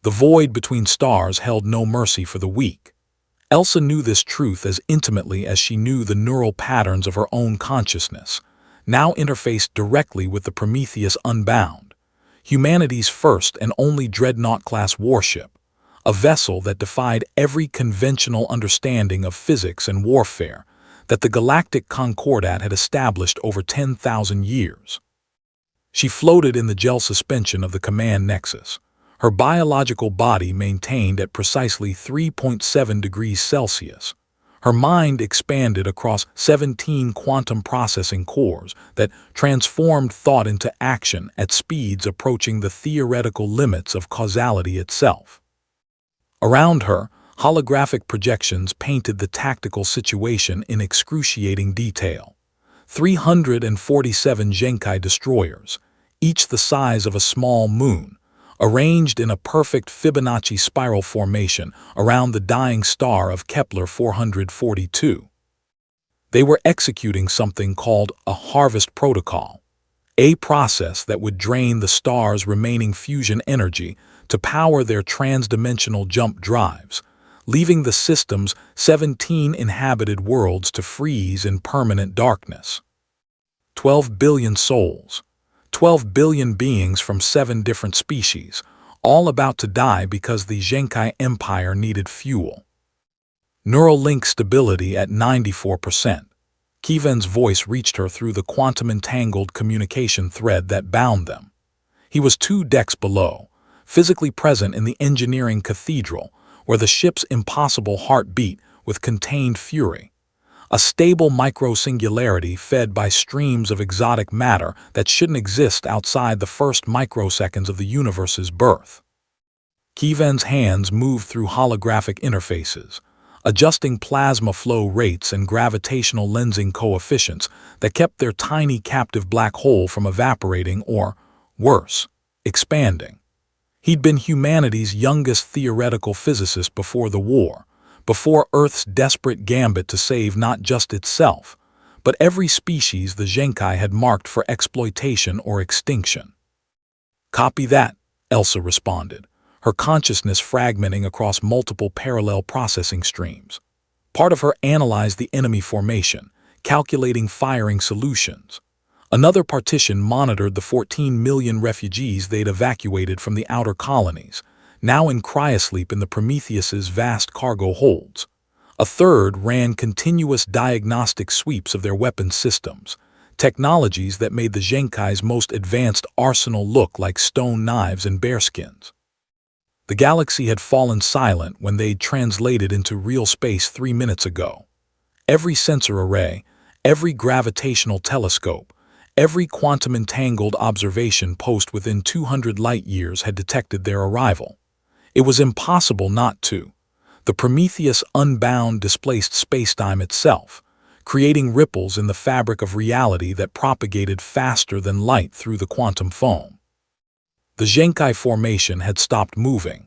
The void between stars held no mercy for the weak. Elsa knew this truth as intimately as she knew the neural patterns of her own consciousness, now interfaced directly with the Prometheus Unbound, humanity's first and only dreadnought-class warship, a vessel that defied every conventional understanding of physics and warfare that the galactic concordat had established over 10,000 years. She floated in the gel suspension of the command nexus, her biological body maintained at precisely 3.7 degrees Celsius. Her mind expanded across 17 quantum processing cores that transformed thought into action at speeds approaching the theoretical limits of causality itself. Around her, holographic projections painted the tactical situation in excruciating detail. 347 Genkai destroyers, each the size of a small moon, arranged in a perfect Fibonacci spiral formation around the dying star of Kepler 442. They were executing something called a harvest protocol, a process that would drain the star's remaining fusion energy to power their transdimensional jump drives, leaving the system's 17 inhabited worlds to freeze in permanent darkness. 12 billion souls, 12 billion beings from 7 different species, all about to die because the Genkai Empire needed fuel. Neural link stability at 94%. Kiven's voice reached her through the quantum-entangled communication thread that bound them. He was 2 decks below, physically present in the engineering cathedral, where the ship's impossible heart beat with contained fury. A stable micro-singularity fed by streams of exotic matter that shouldn't exist outside the first microseconds of the universe's birth. Kiven's hands moved through holographic interfaces, adjusting plasma flow rates and gravitational lensing coefficients that kept their tiny captive black hole from evaporating or, worse, expanding. He'd been humanity's youngest theoretical physicist before the war, before Earth's desperate gambit to save not just itself, but every species the Genkai had marked for exploitation or extinction. "Copy that," Elsa responded, her consciousness fragmenting across multiple parallel processing streams. Part of her analyzed the enemy formation, calculating firing solutions. Another partition monitored the 14 million refugees they'd evacuated from the outer colonies, now in cryosleep in the Prometheus's vast cargo holds. A third ran continuous diagnostic sweeps of their weapons systems, technologies that made the Genkai's most advanced arsenal look like stone knives and bearskins. The galaxy had fallen silent when they'd translated into real space 3 minutes ago. Every sensor array, every gravitational telescope, every quantum-entangled observation post within 200 light-years had detected their arrival. It was impossible not to. The Prometheus Unbound displaced spacetime itself, creating ripples in the fabric of reality that propagated faster than light through the quantum foam. The Genkai formation had stopped moving.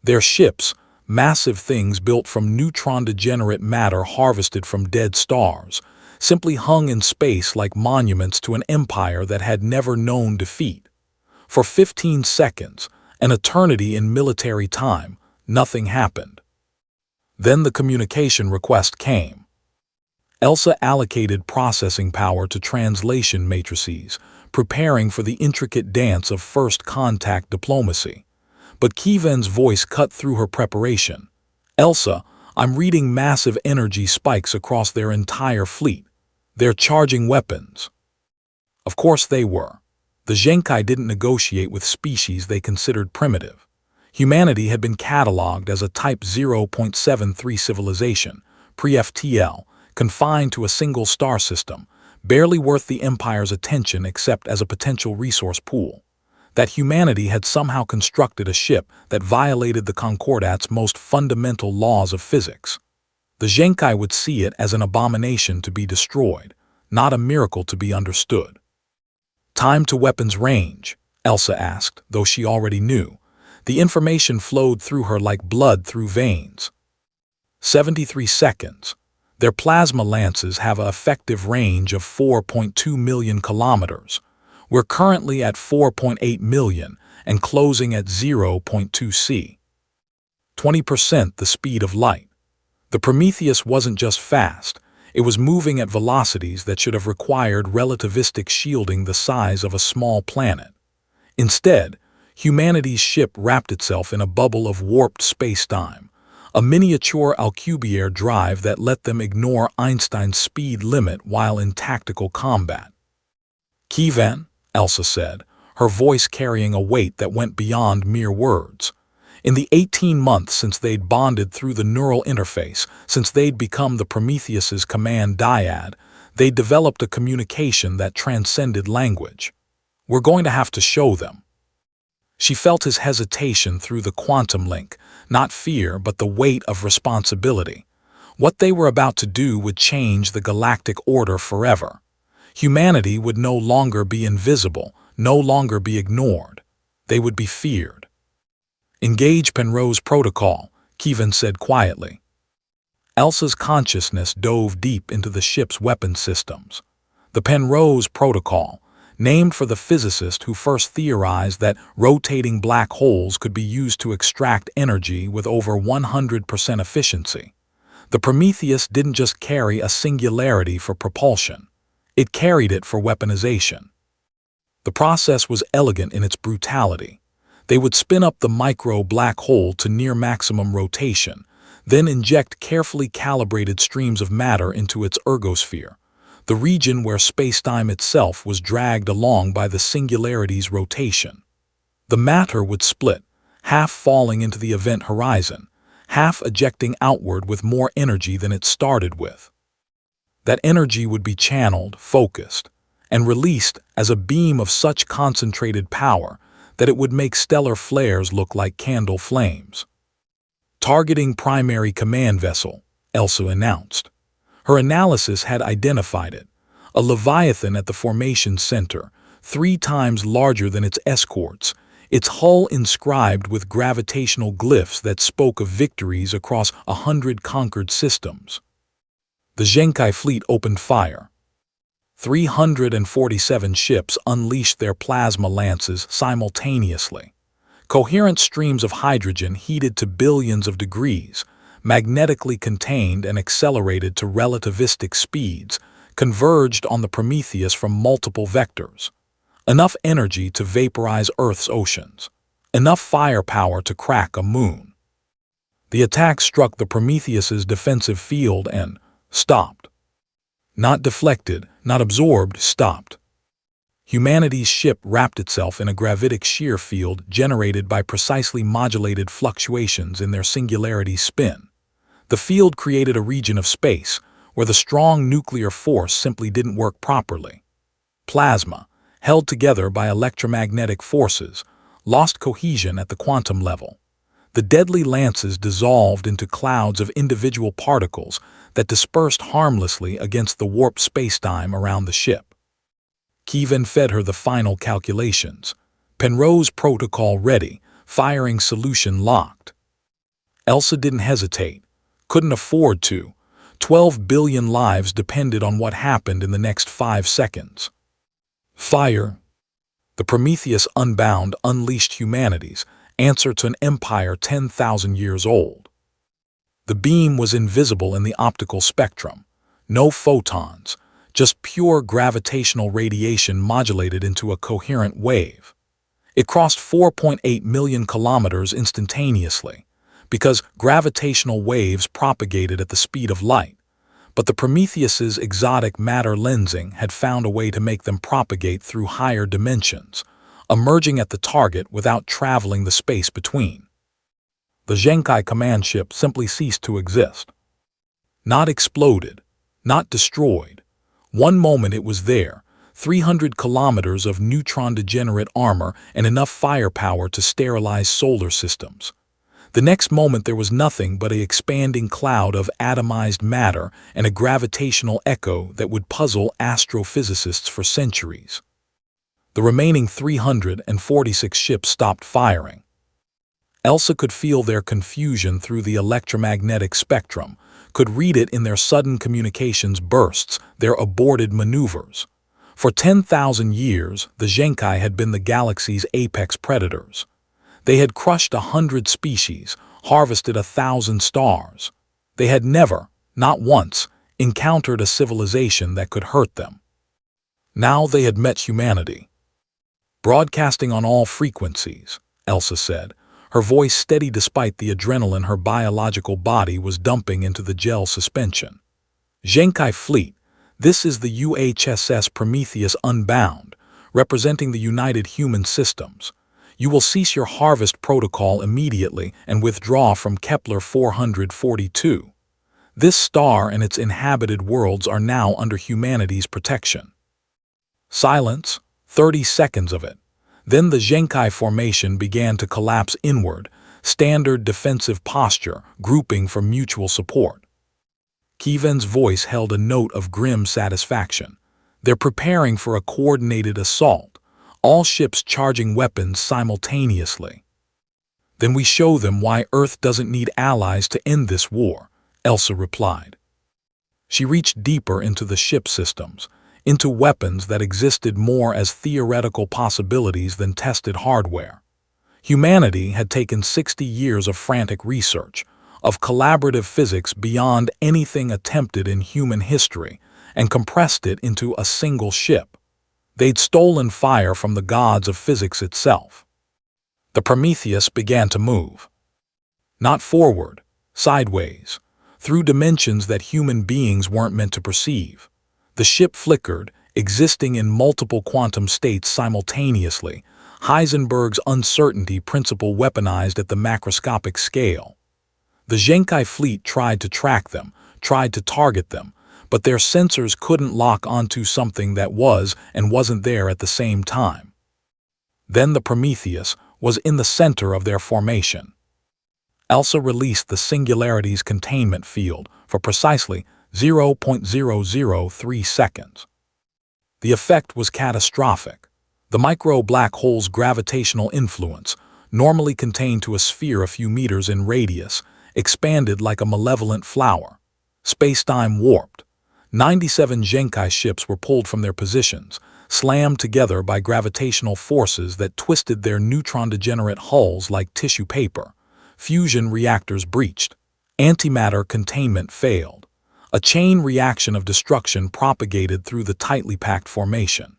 Their ships, massive things built from neutron-degenerate matter harvested from dead stars, simply hung in space like monuments to an empire that had never known defeat. For 15 seconds, an eternity in military time, nothing happened. Then the communication request came. Elsa allocated processing power to translation matrices, preparing for the intricate dance of first contact diplomacy. But Kiven's voice cut through her preparation. "Elsa, I'm reading massive energy spikes across their entire fleet. They're charging weapons." Of course they were. The Genkai didn't negotiate with species they considered primitive. Humanity had been cataloged as a Type 0.73 civilization, pre-FTL, confined to a single star system, barely worth the Empire's attention except as a potential resource pool. That humanity had somehow constructed a ship that violated the Concordat's most fundamental laws of physics. The Genkai would see it as an abomination to be destroyed, not a miracle to be understood. "Time to weapons range," Elsa asked, though she already knew. The information flowed through her like blood through veins. 73 seconds. Their plasma lances have an effective range of 4.2 million kilometers. We're currently at 4.8 million, and closing at 0.2 c. 20% the speed of light. The Prometheus wasn't just fast, it was moving at velocities that should have required relativistic shielding the size of a small planet. Instead, humanity's ship wrapped itself in a bubble of warped space-time, a miniature Alcubierre drive that let them ignore Einstein's speed limit while in tactical combat. "Kevin," Elsa said, her voice carrying a weight that went beyond mere words. In the 18 months since they'd bonded through the neural interface, since they'd become the Prometheus's command dyad, they'd developed a communication that transcended language. "We're going to have to show them." She felt his hesitation through the quantum link, not fear but the weight of responsibility. What they were about to do would change the galactic order forever. Humanity would no longer be invisible, no longer be ignored. They would be feared. "Engage Penrose Protocol," Kevin said quietly. Elsa's consciousness dove deep into the ship's weapon systems. The Penrose Protocol, named for the physicist who first theorized that rotating black holes could be used to extract energy with over 100% efficiency. The Prometheus didn't just carry a singularity for propulsion. It carried it for weaponization. The process was elegant in its brutality. They would spin up the micro-black hole to near maximum rotation, then inject carefully calibrated streams of matter into its ergosphere, the region where space-time itself was dragged along by the singularity's rotation. The matter would split, half falling into the event horizon, half ejecting outward with more energy than it started with. That energy would be channeled, focused, and released as a beam of such concentrated power that it would make stellar flares look like candle flames. "Targeting primary command vessel," Elsa announced. Her analysis had identified it, a leviathan at the formation center, 3 times larger than its escorts, its hull inscribed with gravitational glyphs that spoke of victories across 100 conquered systems. The Genkai fleet opened fire. 347 ships unleashed their plasma lances simultaneously. Coherent streams of hydrogen heated to billions of degrees, magnetically contained and accelerated to relativistic speeds, converged on the Prometheus from multiple vectors. Enough energy to vaporize Earth's oceans. Enough firepower to crack a moon. The attack struck the Prometheus's defensive field and stopped. Not deflected, not absorbed, stopped. Humanity's ship wrapped itself in a gravitic shear field generated by precisely modulated fluctuations in their singularity's spin. The field created a region of space where the strong nuclear force simply didn't work properly. Plasma, held together by electromagnetic forces, lost cohesion at the quantum level. The deadly lances dissolved into clouds of individual particles that dispersed harmlessly against the warped spacetime around the ship. Kevin fed her the final calculations. Penrose Protocol ready, firing solution locked. Elsa didn't hesitate, couldn't afford to. 12 billion lives depended on what happened in the next 5 seconds. Fire. The Prometheus Unbound unleashed humanity's answer to an empire 10,000 years old. The beam was invisible in the optical spectrum. No photons, just pure gravitational radiation modulated into a coherent wave. It crossed 4.8 million kilometers instantaneously, because gravitational waves propagated at the speed of light. But the Prometheus's exotic matter lensing had found a way to make them propagate through higher dimensions, emerging at the target without traveling the space between. The Genkai command ship simply ceased to exist. Not exploded, not destroyed. One moment it was there, 300 kilometers of neutron-degenerate armor and enough firepower to sterilize solar systems. The next moment there was nothing but an expanding cloud of atomized matter and a gravitational echo that would puzzle astrophysicists for centuries. The remaining 346 ships stopped firing. Elsa could feel their confusion through the electromagnetic spectrum, could read it in their sudden communications bursts, their aborted maneuvers. For 10,000 years, the Genkai had been the galaxy's apex predators. They had crushed 100 species, harvested 1,000 stars. They had never, not once, encountered a civilization that could hurt them. Now they had met humanity. "Broadcasting on all frequencies," Elsa said, her voice steady despite the adrenaline her biological body was dumping into the gel suspension. "Genkai Fleet, this is the UHSS Prometheus Unbound, representing the United Human Systems. You will cease your harvest protocol immediately and withdraw from Kepler 442. This star and its inhabited worlds are now under humanity's protection." Silence, 30 seconds of it. Then the Genkai formation began to collapse inward, standard defensive posture, grouping for mutual support. Kevin voice held a note of grim satisfaction. "They're preparing for a coordinated assault, all ships charging weapons simultaneously." "Then we show them why Earth doesn't need allies to end this war," Elsa replied. She reached deeper into the ship systems, into weapons that existed more as theoretical possibilities than tested hardware. Humanity had taken 60 years of frantic research, of collaborative physics beyond anything attempted in human history, and compressed it into a single ship. They'd stolen fire from the gods of physics itself. The Prometheus began to move. Not forward, sideways, through dimensions that human beings weren't meant to perceive. The ship flickered, existing in multiple quantum states simultaneously, Heisenberg's uncertainty principle weaponized at the macroscopic scale. The Genkai fleet tried to track them, tried to target them, but their sensors couldn't lock onto something that was and wasn't there at the same time. Then the Prometheus was in the center of their formation. Elsa released the Singularity's containment field for precisely 0.003 seconds. The effect was catastrophic. The micro-black hole's gravitational influence, normally contained to a sphere a few meters in radius, expanded like a malevolent flower. Space-time warped. 97 Genkai ships were pulled from their positions, slammed together by gravitational forces that twisted their neutron-degenerate hulls like tissue paper. Fusion reactors breached. Antimatter containment failed. A chain reaction of destruction propagated through the tightly packed formation.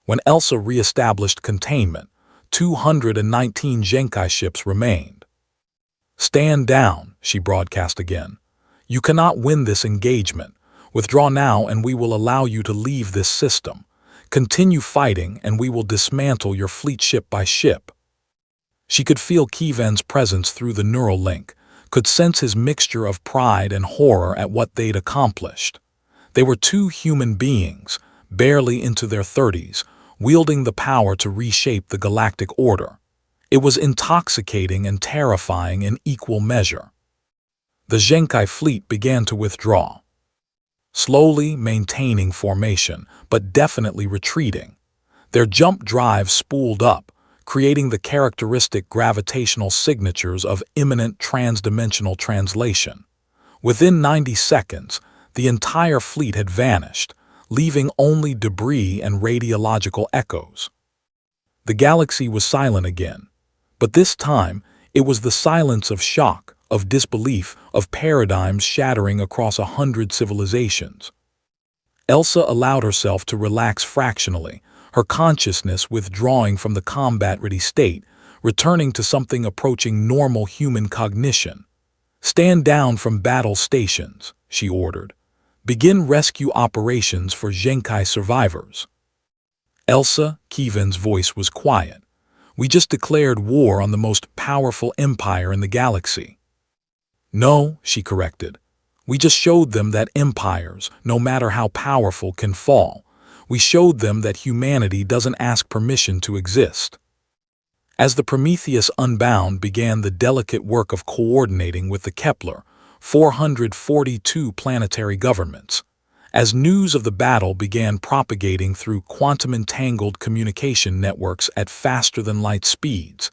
When Elsa re-established containment, 219 Genkai ships remained. "Stand down," she broadcast again. "You cannot win this engagement. Withdraw now and we will allow you to leave this system. Continue fighting and we will dismantle your fleet ship by ship." She could feel Kevin's presence through the neural link, could sense his mixture of pride and horror at what they'd accomplished. They were two human beings, barely into their 30s, wielding the power to reshape the galactic order. It was intoxicating and terrifying in equal measure. The Genkai fleet began to withdraw. Slowly maintaining formation, but definitely retreating. Their jump drive spooled up, creating the characteristic gravitational signatures of imminent transdimensional translation. Within 90 seconds, the entire fleet had vanished, leaving only debris and radiological echoes. The galaxy was silent again, but this time it was the silence of shock, of disbelief, of paradigms shattering across 100 civilizations. Elsa allowed herself to relax fractionally, her consciousness withdrawing from the combat-ready state, returning to something approaching normal human cognition. "Stand down from battle stations," she ordered. "Begin rescue operations for Genkai survivors." "Elsa," Kevin's voice was quiet. "We just declared war on the most powerful empire in the galaxy." "No," she corrected. "We just showed them that empires, no matter how powerful, can fall. We showed them that humanity doesn't ask permission to exist." As the Prometheus Unbound began the delicate work of coordinating with the Kepler 442 planetary governments, as news of the battle began propagating through quantum-entangled communication networks at faster-than-light speeds,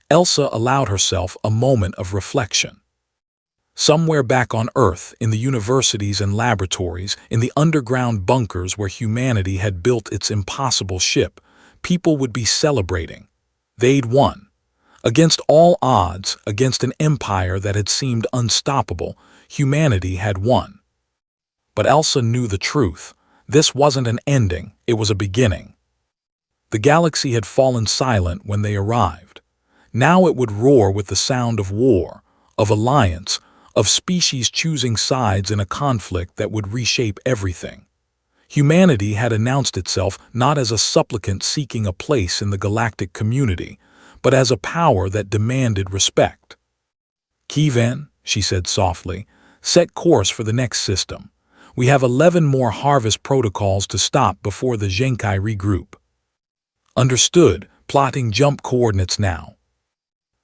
Elsa allowed herself a moment of reflection. Somewhere back on Earth, in the universities and laboratories, in the underground bunkers where humanity had built its impossible ship, people would be celebrating. They'd won. Against all odds, against an empire that had seemed unstoppable, humanity had won. But Elsa knew the truth. This wasn't an ending, it was a beginning. The galaxy had fallen silent when they arrived. Now it would roar with the sound of war, of alliance, of species choosing sides in a conflict that would reshape everything. Humanity had announced itself not as a supplicant seeking a place in the galactic community, but as a power that demanded respect. "Keyvan," she said softly, "set course for the next system. We have 11 more harvest protocols to stop before the Genkai regroup." "Understood, plotting jump coordinates now."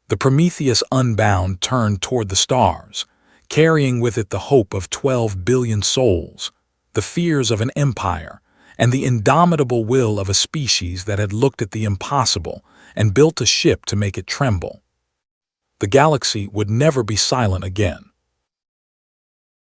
The Prometheus Unbound turned toward the stars, carrying with it the hope of 12 billion souls, the fears of an empire, and the indomitable will of a species that had looked at the impossible and built a ship to make it tremble. The galaxy would never be silent again.